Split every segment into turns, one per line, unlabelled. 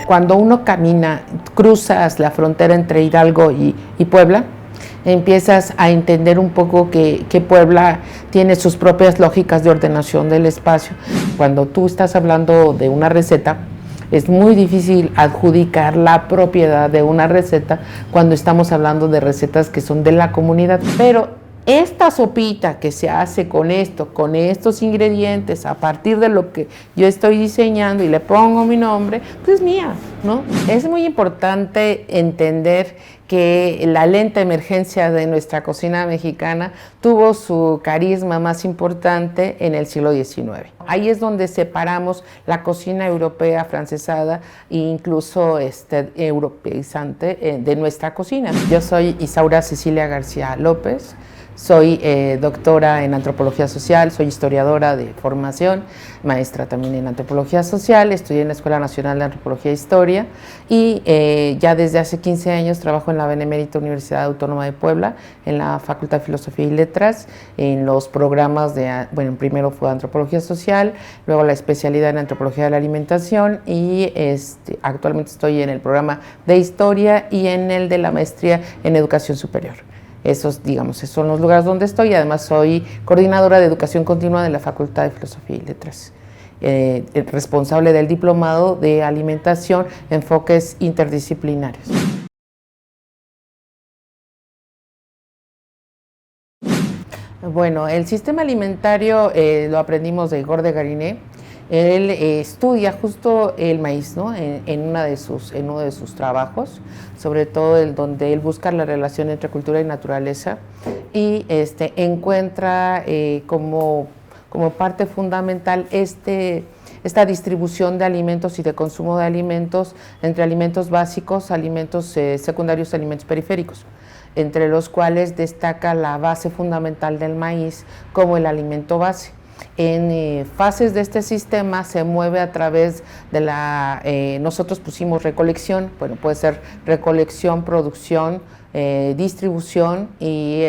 Cuando uno camina, cruzas la frontera entre Hidalgo y Puebla, empiezas a entender un poco que Puebla tiene sus propias lógicas de ordenación del espacio. Cuando tú estás hablando de una receta, es muy difícil adjudicar la propiedad de una receta cuando estamos hablando de recetas que son de la comunidad. Pero esta sopita que se hace con esto, con estos ingredientes, a partir de lo que yo estoy diseñando y le pongo mi nombre, pues es mía, ¿no? Es muy importante entender que la lenta emergencia de nuestra cocina mexicana tuvo su carisma más importante en el siglo XIX. Ahí es donde separamos la cocina europea, francesada e incluso europeizante de nuestra cocina. Yo soy Isaura Cecilia García López. Soy doctora en antropología social, soy historiadora de formación, maestra también en antropología social, estudié en la Escuela Nacional de Antropología e Historia y ya desde hace 15 años trabajo en la Benemérita Universidad Autónoma de Puebla, en la Facultad de Filosofía y Letras, en los programas de, bueno, primero fue antropología social, luego la especialidad en antropología de la alimentación y actualmente estoy en el programa de historia y en el de la maestría en educación superior. Esos, digamos, son los lugares donde estoy. Además, soy coordinadora de educación continua de la Facultad de Filosofía y Letras, responsable del diplomado de alimentación, enfoques interdisciplinarios. Bueno, el sistema alimentario lo aprendimos de Igor de Gariné. Él estudia justo el maíz, ¿no? en uno de sus trabajos, sobre todo donde él busca la relación entre cultura y naturaleza y encuentra como parte fundamental esta distribución de alimentos y de consumo de alimentos entre alimentos básicos, alimentos secundarios y alimentos periféricos, entre los cuales destaca la base fundamental del maíz como el alimento base. En fases de este sistema se mueve a través de nosotros pusimos recolección, bueno, puede ser recolección, producción, distribución y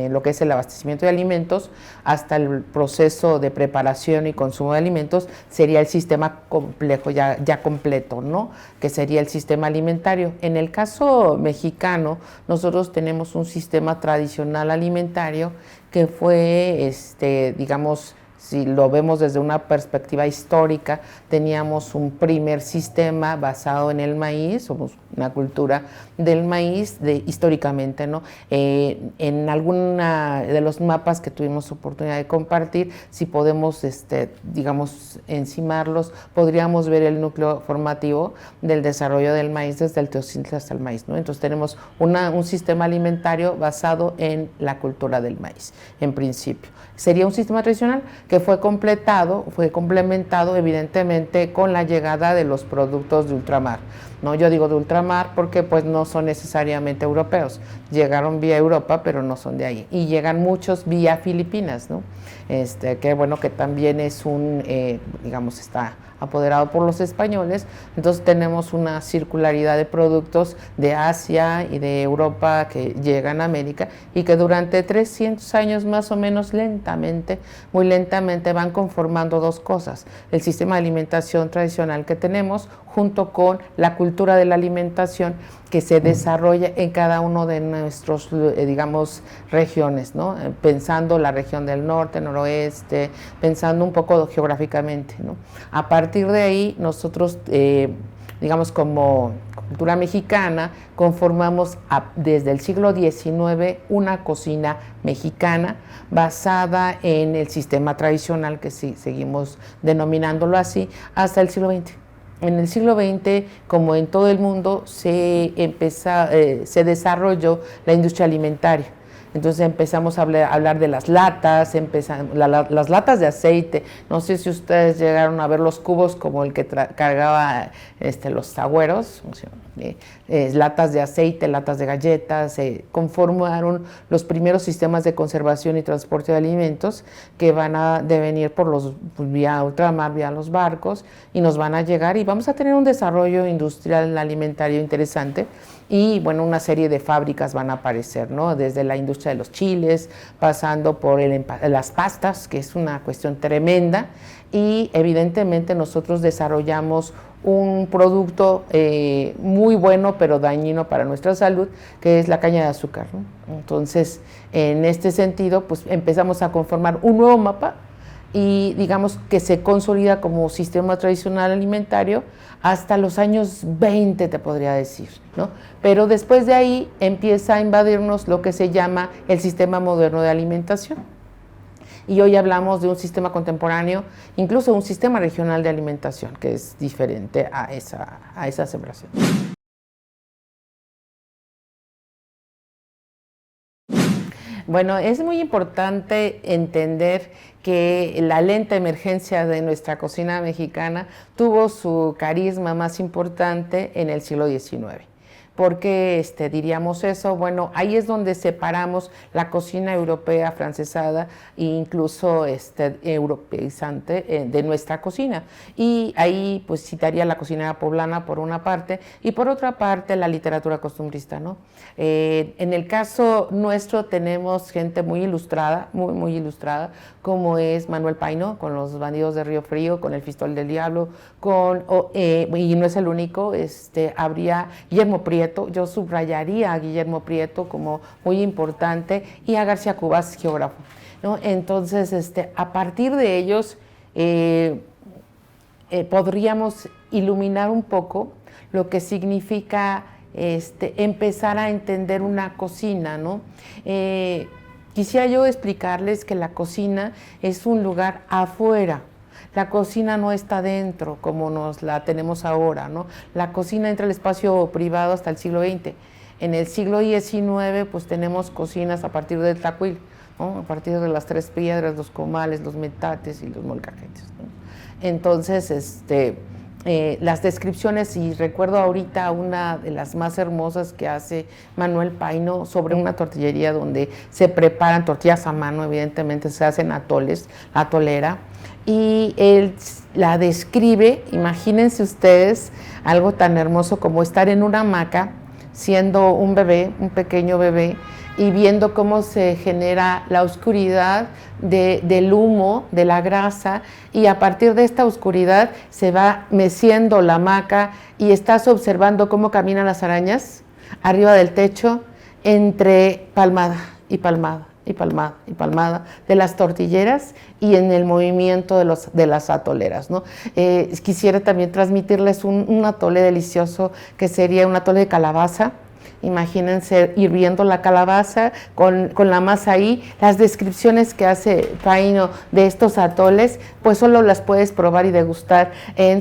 lo que es el abastecimiento de alimentos hasta el proceso de preparación y consumo de alimentos sería el sistema complejo, ya completo, ¿no? Que sería el sistema alimentario. En el caso mexicano, nosotros tenemos un sistema tradicional alimentario que fue, digamos, si lo vemos desde una perspectiva histórica, teníamos un primer sistema basado en el maíz, somos una cultura del maíz históricamente, ¿no? En alguna de los mapas que tuvimos oportunidad de compartir, si podemos, digamos, encimarlos, podríamos ver el núcleo formativo del desarrollo del maíz desde el teocintli hasta el maíz, ¿no? Entonces tenemos un sistema alimentario basado en la cultura del maíz, en principio. Sería un sistema tradicional que fue complementado evidentemente con la llegada de los productos de ultramar, ¿no? Yo digo de ultramar porque pues no son necesariamente europeos, llegaron vía Europa pero no son de ahí y llegan muchos vía Filipinas, ¿no? Que bueno, que también es digamos, está apoderado por los españoles, entonces tenemos una circularidad de productos de Asia y de Europa que llegan a América y que durante 300 años más o menos muy lentamente van conformando dos cosas, el sistema de alimentación tradicional que tenemos junto con la cultura de la alimentación que se desarrolla en cada uno de nuestros, digamos, regiones, ¿no? Pensando la región del norte, noroeste, pensando un poco geográficamente, ¿no? A partir de ahí, nosotros, digamos, como cultura mexicana, conformamos desde el siglo XIX una cocina mexicana basada en el sistema tradicional, que sí, seguimos denominándolo así, hasta el siglo XX. En el siglo XX, como en todo el mundo, se desarrolló la industria alimentaria. Entonces empezamos a hablar de las latas, las latas de aceite. No sé si ustedes llegaron a ver los cubos como el que cargaba los agüeros, latas de aceite, latas de galletas, conformaron los primeros sistemas de conservación y transporte de alimentos que van a devenir vía ultramar, vía los barcos, y nos van a llegar y vamos a tener un desarrollo industrial alimentario interesante. Y bueno, una serie de fábricas van a aparecer, ¿no? Desde la industria de los chiles, pasando por las pastas, que es una cuestión tremenda, y evidentemente nosotros desarrollamos un producto muy bueno pero dañino para nuestra salud, que es la caña de azúcar, ¿no? Entonces, en este sentido, pues empezamos a conformar un nuevo mapa y digamos que se consolida como sistema tradicional alimentario hasta los años 20, te podría decir, ¿no? Pero después de ahí empieza a invadirnos lo que se llama el sistema moderno de alimentación. Y hoy hablamos de un sistema contemporáneo, incluso un sistema regional de alimentación, que es diferente a esa separación. Bueno, es muy importante entender que la lenta emergencia de nuestra cocina mexicana tuvo su carisma más importante en el siglo XIX. ¿Por qué diríamos eso? Bueno, ahí es donde separamos la cocina europea, francesada e incluso europeizante de nuestra cocina. Y ahí pues citaría la cocina poblana por una parte y por otra parte la literatura costumbrista, ¿no? En el caso nuestro tenemos gente muy ilustrada, muy ilustrada, como es Manuel Paino, con Los bandidos de Río Frío, con El Fistol del Diablo, y no es el único, habría Guillermo Prieto. Yo subrayaría a Guillermo Prieto como muy importante, y a García Cubas, geógrafo, ¿no? Entonces, a partir de ellos podríamos iluminar un poco lo que significa empezar a entender una cocina, ¿no? Quisiera yo explicarles que la cocina es un lugar afuera. La cocina no está dentro como nos la tenemos ahora, ¿no? La cocina entra al espacio privado hasta el siglo XX. En el siglo XIX, pues tenemos cocinas a partir del Tlacuil, ¿no? A partir de las Tres Piedras, los comales, los metates y los molcajetes, ¿no? Entonces, las descripciones, y recuerdo ahorita una de las más hermosas que hace Manuel Paino sobre una tortillería donde se preparan tortillas a mano, evidentemente se hacen atoles, la atolera, y él la describe. Imagínense ustedes algo tan hermoso como estar en una hamaca siendo un bebé, un pequeño bebé, y viendo cómo se genera la oscuridad del humo, de la grasa, y a partir de esta oscuridad se va meciendo la hamaca y estás observando cómo caminan las arañas arriba del techo entre palmada y palmada y palmada y palmada de las tortilleras y en el movimiento de las atoleras, ¿no? Quisiera también transmitirles un atole delicioso que sería un atole de calabaza. Imagínense hirviendo la calabaza con la masa ahí. Las descripciones que hace Paino de estos atoles, pues solo las puedes probar y degustar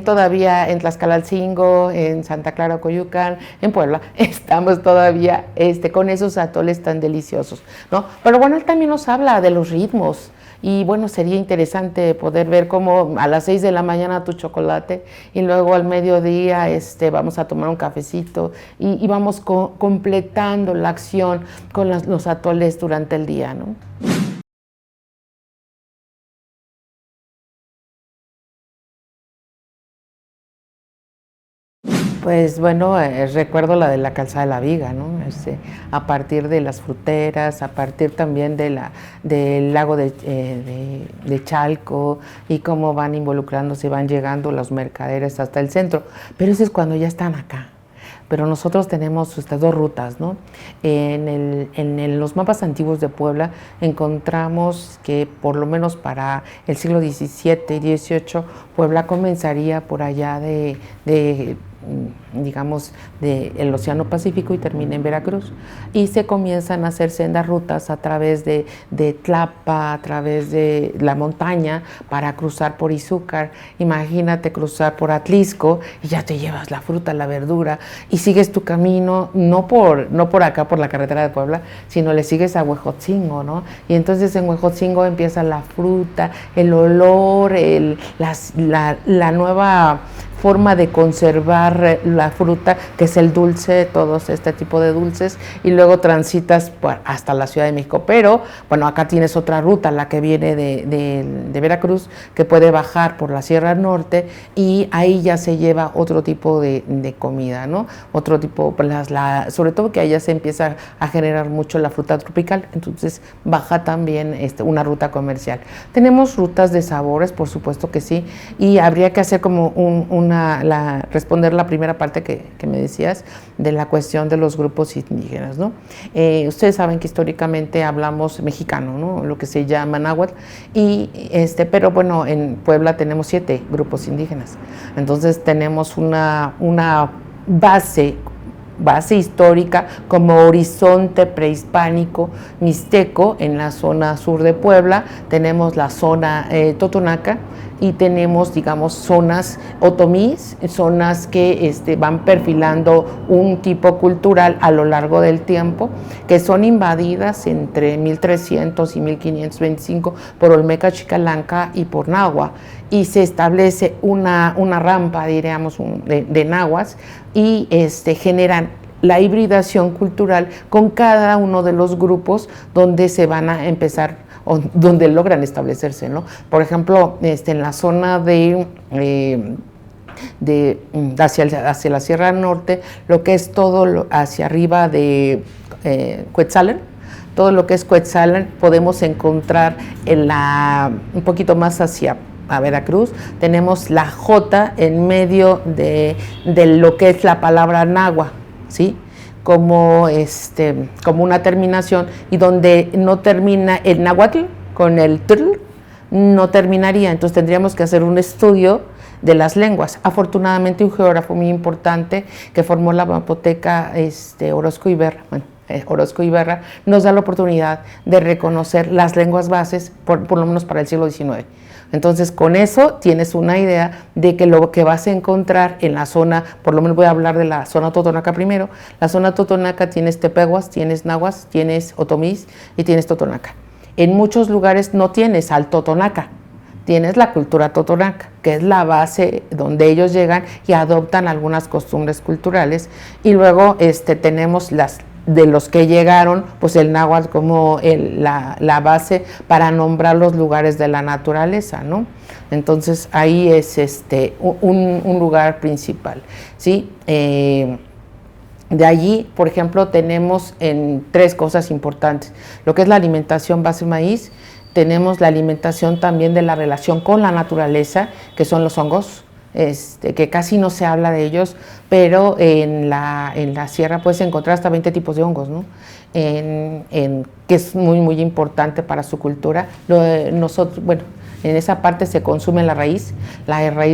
todavía en Tlaxcalalcingo, en Santa Clara, Coyucan, en Puebla. Estamos todavía con esos atoles tan deliciosos, ¿no? Pero bueno, él también nos habla de los ritmos. Y bueno, sería interesante poder ver cómo a las 6 de la mañana tu chocolate, y luego al mediodía vamos a tomar un cafecito, y vamos completando la acción con los atoles durante el día, ¿no? Pues bueno, recuerdo la de la calzada de la Viga, ¿no? A partir de las fruteras, a partir también del lago de Chalco, y cómo van involucrándose, van llegando los mercaderes hasta el centro. Pero eso es cuando ya están acá. Pero nosotros tenemos estas dos rutas, ¿no? En los mapas antiguos de Puebla encontramos que por lo menos para el siglo XVII y XVIII, Puebla comenzaría por allá de digamos, del Océano Pacífico y termina en Veracruz. Y se comienzan a hacer sendas rutas a través de Tlapa, a través de la montaña, para cruzar por Izúcar. Imagínate cruzar por Atlisco y ya te llevas la fruta, la verdura, y sigues tu camino, no por acá, por la carretera de Puebla, sino le sigues a Huejotzingo, ¿no? Y entonces en Huejotzingo empieza la fruta, el olor, la nueva forma de conservar la fruta, que es el dulce, todos este tipo de dulces, y luego transitas hasta la Ciudad de México. Pero, bueno, acá tienes otra ruta, la que viene de Veracruz, que puede bajar por la Sierra Norte, y ahí ya se lleva otro tipo de comida, ¿no? Otro tipo, sobre todo que allá se empieza a generar mucho la fruta tropical, entonces baja también una ruta comercial. Tenemos rutas de sabores, por supuesto que sí, y habría que hacer como responder la primera parte que me decías de la cuestión de los grupos indígenas, ¿no? Ustedes saben que históricamente hablamos mexicano, ¿no? Lo que se llama náhuatl, pero bueno, en Puebla tenemos 7 grupos indígenas, entonces tenemos una base histórica como horizonte prehispánico mixteco en la zona sur de Puebla. Tenemos la zona totonaca y tenemos, digamos, zonas otomís, zonas que van perfilando un tipo cultural a lo largo del tiempo, que son invadidas entre 1300 y 1525 por Olmeca Chicalanca y por Nahua, y se establece una rampa, diríamos, de nahuas, y generan la hibridación cultural con cada uno de los grupos donde se van a empezar, o donde logran establecerse, ¿no? Por ejemplo, en la zona hacia la Sierra Norte, lo que es todo hacia arriba de Cuetzalan, todo lo que es Cuetzalan, podemos encontrar un poquito más hacia a Veracruz, tenemos la J en medio de lo que es la palabra náhuatl, ¿sí? Como una terminación, y donde no termina el náhuatl con el tl, no terminaría. Entonces tendríamos que hacer un estudio de las lenguas. Afortunadamente, un geógrafo muy importante que formó la mapoteca, Orozco Iberra, nos da la oportunidad de reconocer las lenguas bases, por lo menos para el siglo XIX. Entonces, con eso tienes una idea de que lo que vas a encontrar en la zona, por lo menos voy a hablar de la zona totonaca primero. La zona totonaca tienes tepehuas, tienes nahuas, tienes otomís y tienes totonaca. En muchos lugares no tienes al totonaca, tienes la cultura totonaca, que es la base donde ellos llegan y adoptan algunas costumbres culturales. Y luego tenemos de los que llegaron, pues el náhuatl como la base para nombrar los lugares de la naturaleza, ¿no? Entonces ahí es un lugar principal, ¿sí? De allí, por ejemplo, tenemos 3 cosas importantes: lo que es la alimentación base maíz, tenemos la alimentación también de la relación con la naturaleza, que son los hongos, que casi no se habla de ellos, pero en la sierra puedes encontrar hasta 20 tipos de hongos, ¿no? Que es muy, muy importante para su cultura. Nosotros, bueno, en esa parte se consume la raíz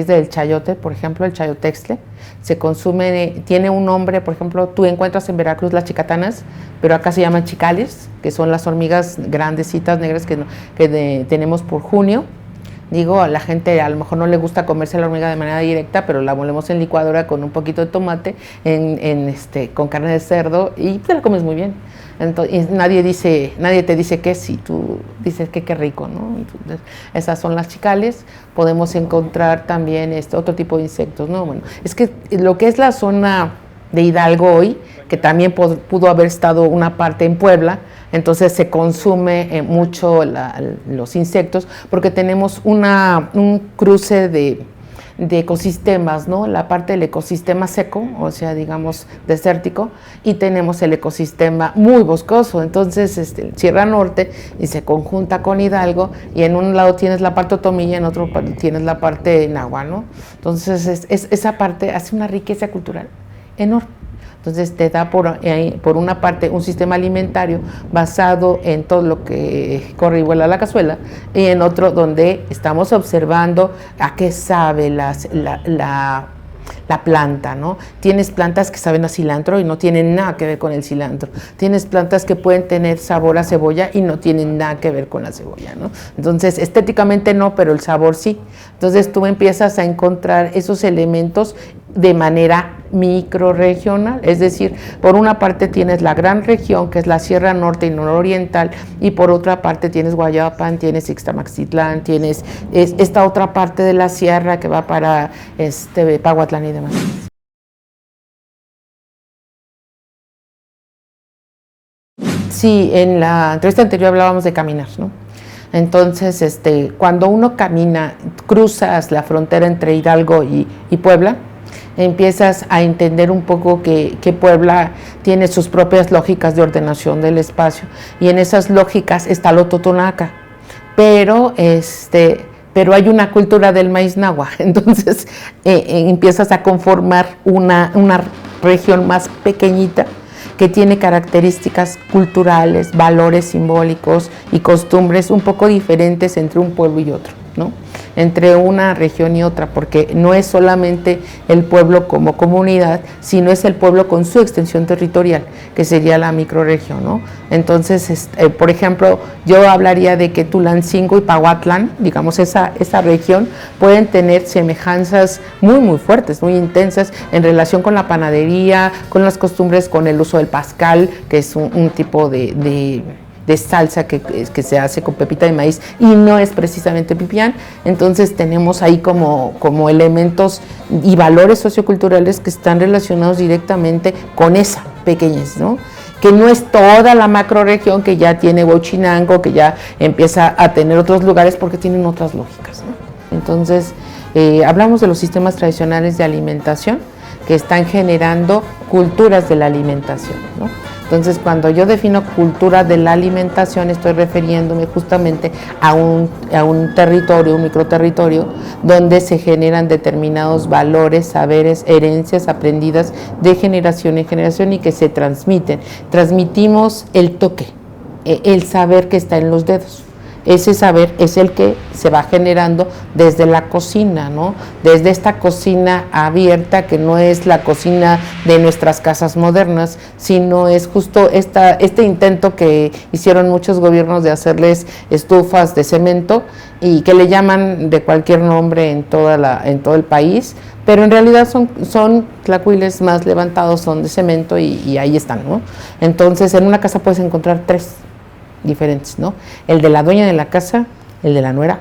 del chayote, por ejemplo, el chayotextle, se consume, tiene un nombre, por ejemplo, tú encuentras en Veracruz las chicatanas, pero acá se llaman chicales, que son las hormigas grandecitas negras que tenemos por junio. Digo, a la gente a lo mejor no le gusta comerse la hormiga de manera directa, pero la molemos en licuadora con un poquito de tomate, con carne de cerdo, y te la comes muy bien. Entonces, nadie te dice que sí, tú dices que qué rico, ¿no? Entonces, esas son las chicales. Podemos encontrar también otro tipo de insectos, ¿no? Bueno, es que lo que es la zona de Hidalgo hoy, que también pudo haber estado una parte en Puebla, entonces se consume mucho los insectos, porque tenemos un cruce de ecosistemas, ¿no? La parte del ecosistema seco, o sea, digamos, desértico, y tenemos el ecosistema muy boscoso. Entonces, Sierra Norte, y se conjunta con Hidalgo, y en un lado tienes la parte otomí, en otro tienes la parte náhuatl, ¿no? Entonces, esa parte hace una riqueza cultural enorme. Entonces te da por una parte un sistema alimentario basado en todo lo que corre y vuela la cazuela, y en otro donde estamos observando a qué sabe la la planta, ¿no? Tienes plantas que saben a cilantro y no tienen nada que ver con el cilantro. Tienes plantas que pueden tener sabor a cebolla y no tienen nada que ver con la cebolla, ¿no? Entonces, estéticamente no, pero el sabor sí. Entonces, tú empiezas a encontrar esos elementos de manera microrregional, es decir, por una parte tienes la gran región que es la Sierra Norte y Nororiental, y por otra parte tienes Guayapan, tienes Ixtamaxitlán, tienes esta otra parte de la sierra que va para Pahuatlán y demás. Sí, en la entrevista anterior hablábamos de caminar, ¿no? Entonces, cuando uno camina, cruzas la frontera entre Hidalgo y Puebla, empiezas a entender un poco que Puebla tiene sus propias lógicas de ordenación del espacio, y en esas lógicas está lo totonaca, pero hay una cultura del maíz nahua, entonces empiezas a conformar una región más pequeñita que tiene características culturales, valores simbólicos y costumbres un poco diferentes entre un pueblo y otro, ¿no? Entre una región y otra, porque no es solamente el pueblo como comunidad, sino es el pueblo con su extensión territorial, que sería la microrregión, ¿no? Entonces, por ejemplo, yo hablaría de que Tulancingo y Pahuatlán, digamos, esa región, pueden tener semejanzas muy, muy fuertes, muy intensas en relación con la panadería, con las costumbres, con el uso del pascal, que es un tipo de salsa que se hace con pepita de maíz y no es precisamente pipián. Entonces tenemos ahí como elementos y valores socioculturales que están relacionados directamente con esa pequeñez, ¿no? Que no es toda la macroregión que ya tiene Huachinango, que ya empieza a tener otros lugares porque tienen otras lógicas, ¿no? Entonces hablamos de los sistemas tradicionales de alimentación que están generando culturas de la alimentación, ¿no? Entonces, cuando yo defino cultura de la alimentación, estoy refiriéndome justamente a un territorio, un microterritorio, donde se generan determinados valores, saberes, herencias aprendidas de generación en generación y que se transmiten. Transmitimos el toque, el saber que está en los dedos. Ese saber es el que se va generando desde la cocina, ¿no? Desde esta cocina abierta, que no es la cocina de nuestras casas modernas, sino es justo este intento que hicieron muchos gobiernos de hacerles estufas de cemento y que le llaman de cualquier nombre en todo el país, pero en realidad son tlacuiles más levantados, son de cemento y ahí están, ¿no? Entonces, en una casa puedes encontrar 3 diferentes, ¿no? El de la dueña de la casa, el de la nuera,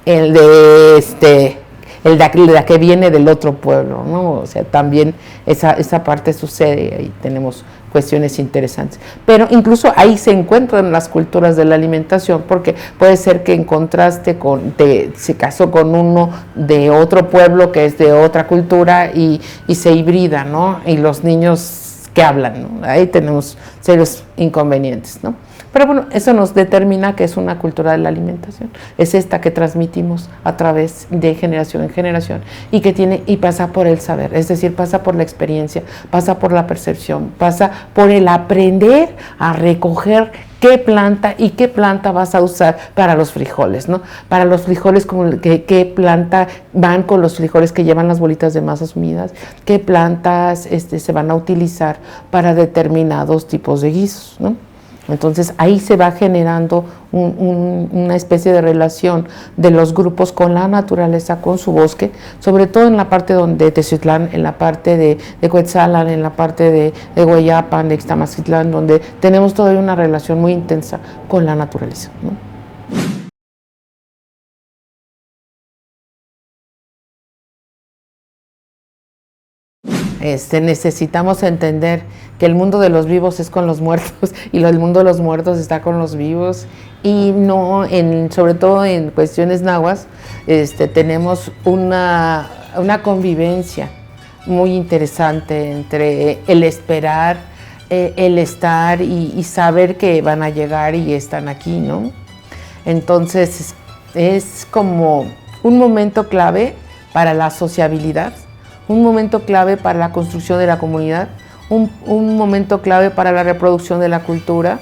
el de la que viene del otro pueblo, ¿no? O sea, también esa parte sucede, ahí tenemos cuestiones interesantes. Pero incluso ahí se encuentran las culturas de la alimentación, porque puede ser que encontraste se casó con uno de otro pueblo que es de otra cultura y se hibrida, ¿no? Y los niños que hablan, ¿no? Ahí tenemos serios inconvenientes, ¿no? Pero bueno, eso nos determina que es una cultura de la alimentación. Es esta que transmitimos a través de generación en generación y pasa por el saber, es decir, pasa por la experiencia, pasa por la percepción, pasa por el aprender a recoger qué planta vas a usar para los frijoles, ¿no? Para los frijoles, qué planta van con los frijoles que llevan las bolitas de masas unidas, qué plantas se van a utilizar para determinados tipos de guisos, ¿no? Entonces ahí se va generando una especie de relación de los grupos con la naturaleza, con su bosque, sobre todo en la parte de Teziutlán, en la parte de Cuetzalan, en la parte de Guayapan, de Ixtamaxitlán, donde tenemos todavía una relación muy intensa con la naturaleza, ¿no? Necesitamos entender que el mundo de los vivos es con los muertos y el mundo de los muertos está con los vivos, y no, sobre todo en cuestiones nahuas, tenemos una convivencia muy interesante entre el esperar, el estar y saber que van a llegar y están aquí, ¿no? Entonces es como un momento clave para la sociabilidad, un momento clave para la construcción de la comunidad, un momento clave para la reproducción de la cultura,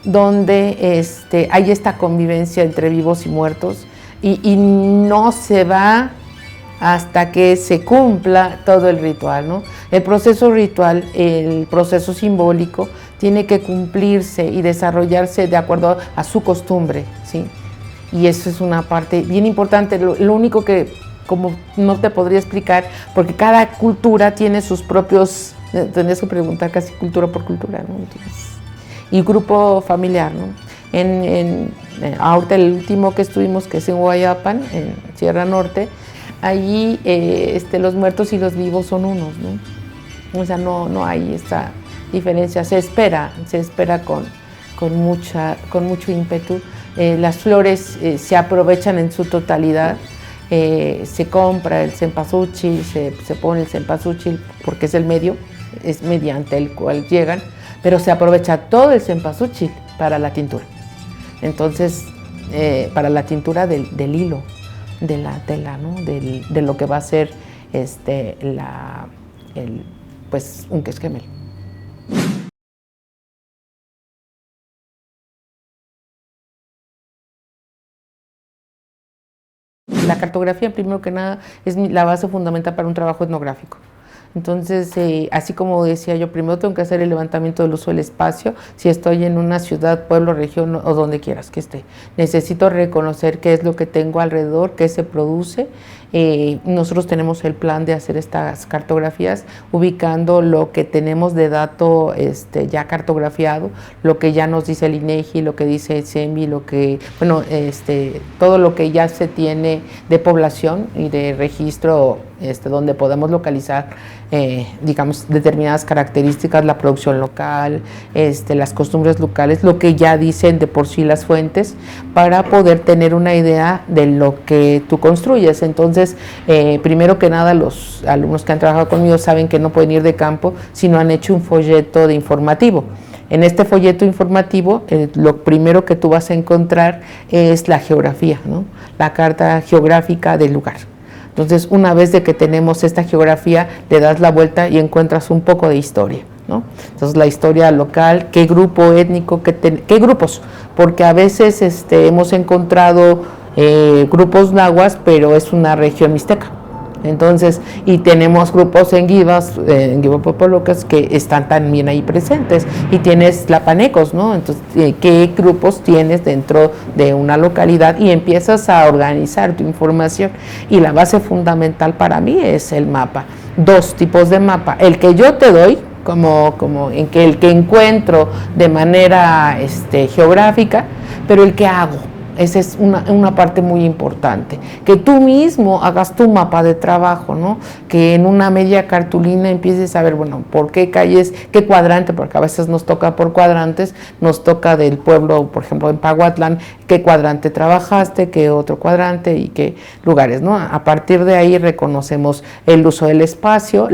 donde hay esta convivencia entre vivos y muertos y no se va hasta que se cumpla todo el ritual, ¿no? El proceso ritual, el proceso simbólico, tiene que cumplirse y desarrollarse de acuerdo a su costumbre, ¿sí? Y eso es una parte bien importante. Lo único que como no te podría explicar, porque cada cultura tiene sus propios, tendrías que preguntar casi cultura por cultura, ¿no? Entonces, y grupo familiar, ¿no? Ahorita el último que estuvimos, que es en Guayapan, en Sierra Norte, allí los muertos y los vivos son unos, ¿no? O sea, no hay esta diferencia, se espera con mucho ímpetu. Las flores se aprovechan en su totalidad, se compra el cempasúchil, se pone el cempasúchil porque es el medio, es mediante el cual llegan, pero se aprovecha todo el cempasúchil para la tintura. Entonces, para la tintura del hilo, de la tela, ¿no? De lo que va a ser pues un quesquemel. La cartografía, primero que nada, es la base fundamental para un trabajo etnográfico. Entonces, así como decía yo, primero tengo que hacer el levantamiento del uso del espacio, si estoy en una ciudad, pueblo, región o donde quieras que esté. Necesito reconocer qué es lo que tengo alrededor, qué se produce. Nosotros tenemos el plan de hacer estas cartografías, ubicando lo que tenemos de dato ya cartografiado, lo que ya nos dice el INEGI, lo que dice el CEMI, todo lo que ya se tiene de población y de registro, donde podemos localizar digamos, determinadas características, la producción local, las costumbres locales, lo que ya dicen de por sí las fuentes, para poder tener una idea de lo que tú construyes. Entonces, primero que nada, los alumnos que han trabajado conmigo saben que no pueden ir de campo si no han hecho un folleto de informativo. En este folleto informativo, lo primero que tú vas a encontrar es la geografía, ¿no? La carta geográfica del lugar. Entonces, una vez de que tenemos esta geografía, le das la vuelta y encuentras un poco de historia, ¿no? Entonces, la historia local, qué grupo étnico, qué grupos, porque a veces hemos encontrado grupos nahuas, pero es una región mixteca. Entonces, y tenemos grupos en Guibapopolocas que están también ahí presentes, y tienes tlapanecos, ¿no? Entonces, ¿qué grupos tienes dentro de una localidad? Y empiezas a organizar tu información, y la base fundamental para mí es el mapa. Dos tipos de mapa: el que yo te doy, el que encuentro de manera geográfica, pero el que hago. Esa es una parte muy importante, que tú mismo hagas tu mapa de trabajo, ¿no? Que en una media cartulina empieces a ver, bueno, por qué calles, qué cuadrante, porque a veces nos toca por cuadrantes, nos toca del pueblo, por ejemplo, en Pahuatlán, qué cuadrante trabajaste, qué otro cuadrante y qué lugares, ¿no? A partir de ahí reconocemos el uso del espacio,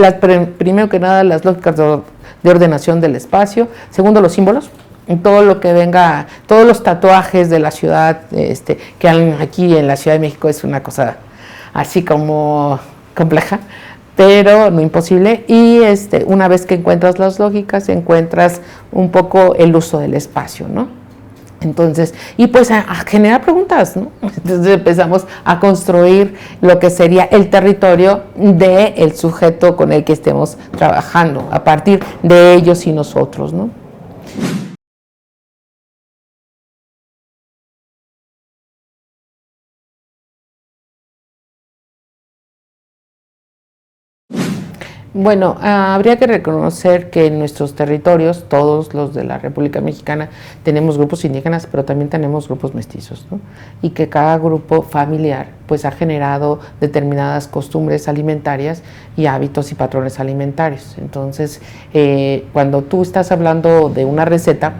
primero que nada las lógicas de ordenación del espacio, segundo los símbolos, todo lo que venga, todos los tatuajes de la ciudad, que aquí en la Ciudad de México es una cosa así como compleja, pero no imposible. Y una vez que encuentras las lógicas, encuentras un poco el uso del espacio, ¿no? Entonces, y pues a generar preguntas, ¿no? Entonces empezamos a construir lo que sería el territorio del sujeto con el que estemos trabajando, a partir de ellos y nosotros, ¿no? Bueno, habría que reconocer que en nuestros territorios, todos los de la República Mexicana, tenemos grupos indígenas, pero también tenemos grupos mestizos, ¿no? Y que cada grupo familiar pues ha generado determinadas costumbres alimentarias y hábitos y patrones alimentarios. Entonces, cuando tú estás hablando de una receta,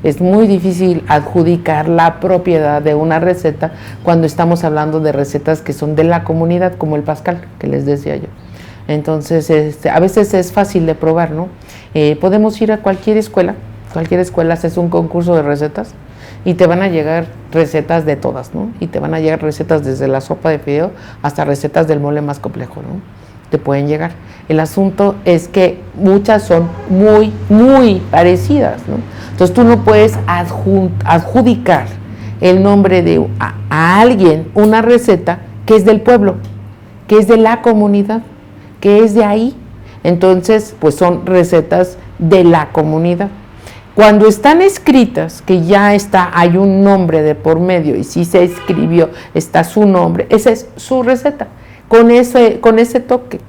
es muy difícil adjudicar la propiedad de una receta cuando estamos hablando de recetas que son de la comunidad, como el pascal, que les decía yo. Entonces, a veces es fácil de probar, ¿no? Podemos ir a cualquier escuela haces un concurso de recetas y te van a llegar recetas de todas, ¿no? Y te van a llegar recetas desde la sopa de fideo hasta recetas del mole más complejo, ¿no? Te pueden llegar. El asunto es que muchas son muy, muy parecidas, ¿no? Entonces tú no puedes adjudicar el nombre de a alguien una receta que es del pueblo, que es de la comunidad, que es de ahí. Entonces, pues son recetas de la comunidad. Cuando están escritas, que ya hay un nombre de por medio y si se escribió, está su nombre, esa es su receta. Con ese toque,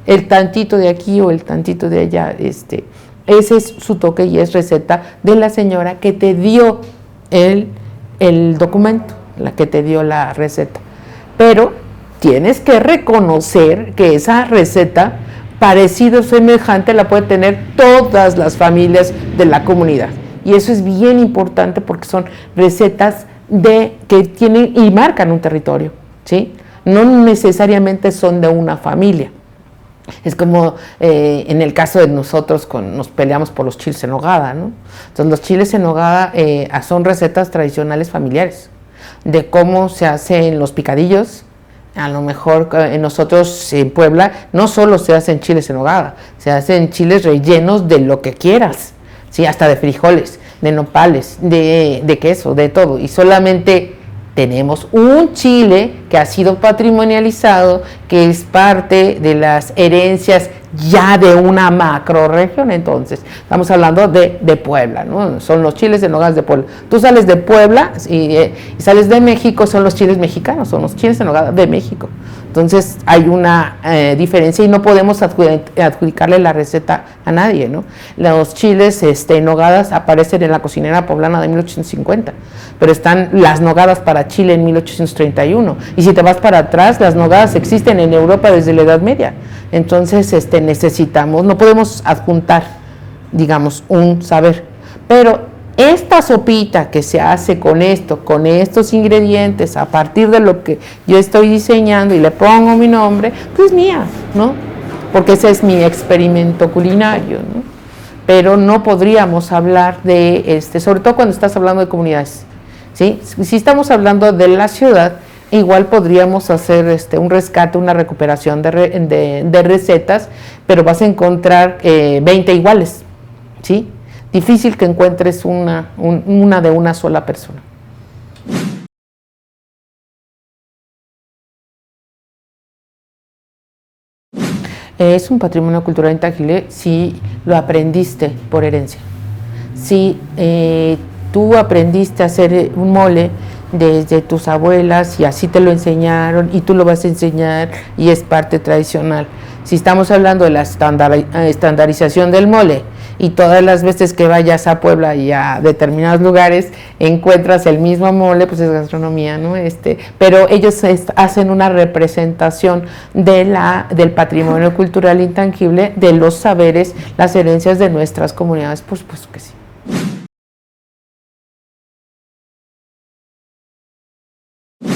el tantito de aquí o el tantito de allá, ese es su toque y es receta de la señora que te dio el documento, la que te dio la receta. Pero tienes que reconocer que esa receta parecido o semejante la pueden tener todas las familias de la comunidad. Y eso es bien importante porque son recetas que tienen y marcan un territorio, ¿sí? No necesariamente son de una familia. Es como en el caso de nosotros, nos peleamos por los chiles en nogada, ¿no? Entonces los chiles en nogada son recetas tradicionales familiares, de cómo se hacen los picadillos. A lo mejor nosotros en Puebla no solo se hacen chiles en nogada, se hacen chiles rellenos de lo que quieras, ¿sí? Hasta de frijoles, de nopales, de queso, de todo. Y solamente tenemos un chile que ha sido patrimonializado, que es parte de las herencias ya de una macroregión. Entonces, estamos hablando de Puebla, ¿no? Son los chiles en nogada de Puebla. Tú sales de Puebla y sales de México, son los chiles mexicanos, son los chiles en nogada de México. Entonces, hay una diferencia y no podemos adjudicarle la receta a nadie, ¿no? Los chiles en nogadas aparecen en la cocinera poblana de 1850, pero están las nogadas para Chile en 1831. Y si te vas para atrás, las nogadas existen en Europa desde la Edad Media. Entonces, no podemos adjuntar, digamos, un saber. Pero esta sopita que se hace con estos ingredientes, a partir de lo que yo estoy diseñando y le pongo mi nombre, pues mía, ¿no? Porque ese es mi experimento culinario, ¿no? Pero no podríamos hablar de, sobre todo cuando estás hablando de comunidades, ¿sí? Si estamos hablando de la ciudad, igual podríamos hacer un rescate, una recuperación de recetas, pero vas a encontrar 20 iguales, ¿sí? Difícil que encuentres una de una sola persona. Es un patrimonio cultural intangible si lo aprendiste por herencia. Si tú aprendiste a hacer un mole desde tus abuelas y así te lo enseñaron y tú lo vas a enseñar y es parte tradicional. Si estamos hablando de la estandarización del mole y todas las veces que vayas a Puebla y a determinados lugares encuentras el mismo mole, pues es gastronomía, ¿no? Pero ellos hacen una representación del patrimonio cultural intangible, de los saberes, las herencias de nuestras comunidades, por supuesto que sí.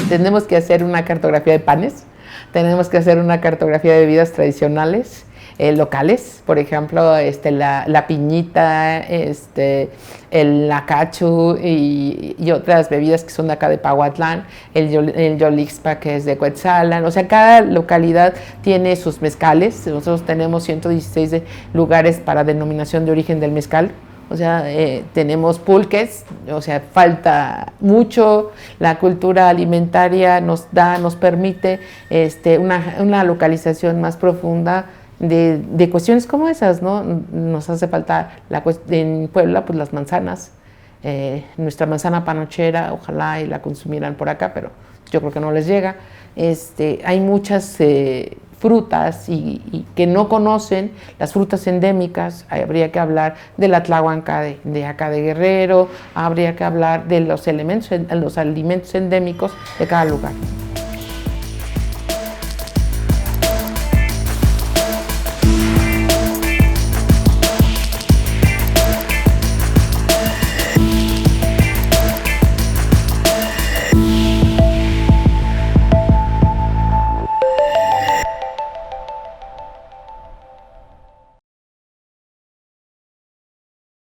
Tenemos que hacer una cartografía de panes, tenemos que hacer una cartografía de bebidas tradicionales, locales, por ejemplo, la piñita, el acachu y otras bebidas que son de acá de Pahuatlán, el yolixpa que es de Cuetzalan. O sea, cada localidad tiene sus mezcales. Nosotros tenemos 116 lugares para denominación de origen del mezcal. O sea, tenemos pulques, o sea, falta mucho. La cultura alimentaria nos permite una localización más profunda de cuestiones como esas, ¿no? Nos hace falta en Puebla, pues las manzanas, nuestra manzana panochera, ojalá y la consumieran por acá, pero yo creo que no les llega. Hay muchas frutas y que no conocen, las frutas endémicas. Habría que hablar de la tlahuanca de acá de Guerrero, habría que hablar de los alimentos endémicos de cada lugar.